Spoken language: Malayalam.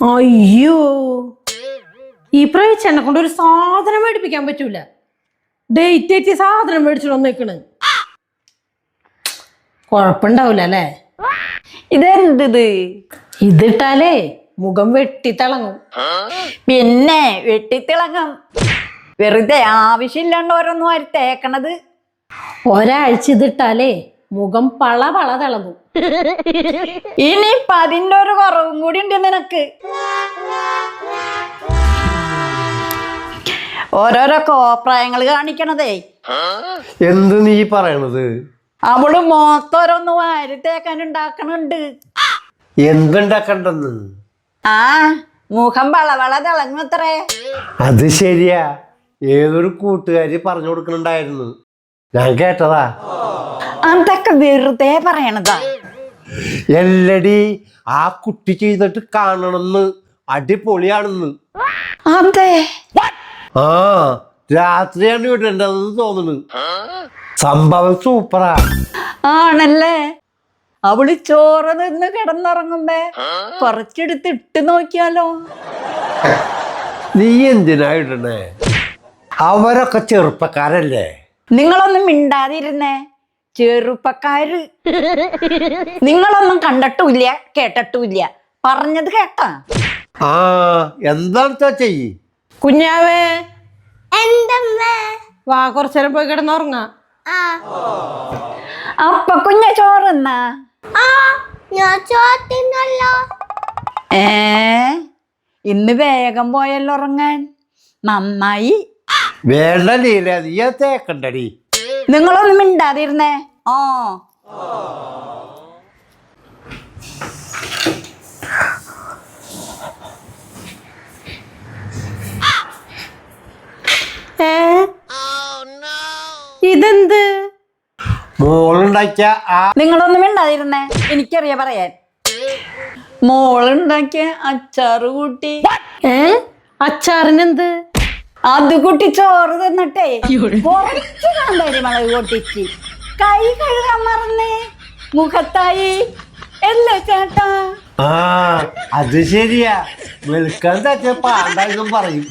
അയ്യോ, ഈ പ്രവചനെ കൊണ്ട് ഒരു സാധനം മേടിപ്പിക്കാൻ പറ്റൂല. ഡേറ്റ് എത്തി സാധനം മേടിച്ചിട്ട് നിക്കണ്. കൊഴപ്പുണ്ടാവൂല അല്ലേ? ഇതെന്തത്? ഇതിട്ടാലേ മുഖം വെട്ടിത്തിളങ്ങും. പിന്നെ വെട്ടിത്തിളങ്ങും. വെറുതെ ആവശ്യമില്ലാണ്ട് ഓരോന്നും ആര് തേക്കണത്? ഒരാഴ്ച ഇതിട്ടാലേ മുഖം പള പള തിളങ്ങും. ഇനിയിപ്പൊ അതിന്റെ ഒരു കുറവും കൂടി ഉണ്ട് നിനക്ക്. ഓരോരോ കോപ്രായങ്ങൾ കാണിക്കണതേ. എന്ത് നീ പറയണത്? അവള് മോത്തോരോന്ന് വാരി തേക്കാൻ ഉണ്ടാക്കണുണ്ട്. എന്തുണ്ടാക്കണ്ടെന്ന്? ആ, മുഖം വളവള തിളങ്ങത്രേ. അത് ശരിയാ, ഏതൊരു കൂട്ടുകാരി പറഞ്ഞു കൊടുക്കണുണ്ടായിരുന്നു, ഞാൻ കേട്ടതാ. അതൊക്കെ വെറുതെ പറയണതാ. എല്ലടി, ആ കുട്ടി ചെയ്തിട്ട് കാണണമെന്ന്, അടിപൊളിയാണെന്ന്. അതെ, ആ, രാത്രിയാണ് വിടേണ്ടതെന്ന് തോന്നുന്നു. സംഭവം സൂപ്പറാ. ആണല്ലേ? അവള് ചോറ് നിന്ന് കിടന്നുറങ്ങുമ്പേ കുറച്ചെടുത്ത് ഇട്ട് നോക്കിയാലോ? നീ എന്തിനാ ഇടണേ? അവരൊക്കെ ചെറുപ്പക്കാരല്ലേ. നിങ്ങളൊന്നും മിണ്ടാതിരുന്നേ. ചെറുപ്പക്കാര് നിങ്ങളൊന്നും കണ്ടിട്ടുമില്ല കേട്ടിട്ടുമില്ല. പറഞ്ഞത് കേട്ടാ? ആ, എന്താണെന്ന് ചെയ്യ്. കുഞ്ഞാവേ, വാ, കുറച്ചേരം പോയി കിടന്നുറങ്ങാ. അപ്പൊ കുഞ്ഞ ചോറുന്നാ? ഇന്ന് വേഗം പോയല്ലോ ഉറങ്ങാൻ. നന്നായി. വേണ്ട ലീല, നീ തേക്കണ്ടടി. നിങ്ങളൊന്നും മിണ്ടാതിരുന്നേ. ഓ, ഇതെന്ത്? മോളുണ്ടാക്കിയ ആ നിങ്ങളൊന്നും മിണ്ടാതിരുന്നേ. എനിക്കറിയാ പറയാൻ. മോളുണ്ടാക്കിയ അച്ചാറ് കൂട്ടി. അച്ചാറിനെന്ത്? അത് കൂട്ടി ചോറ് തിന്നിട്ടേ കുറച്ച് കാന്താരി മുളക് പൊട്ടിച്ച് കൈ കഴുകാൻ മറന്നേ. മുഖത്തായി അല്ലേ ചേട്ടാ? ആ, അത് ശരിയാ. വെളുക്കാൻ തച്ച പാണ്ടായെന്നും പറയും.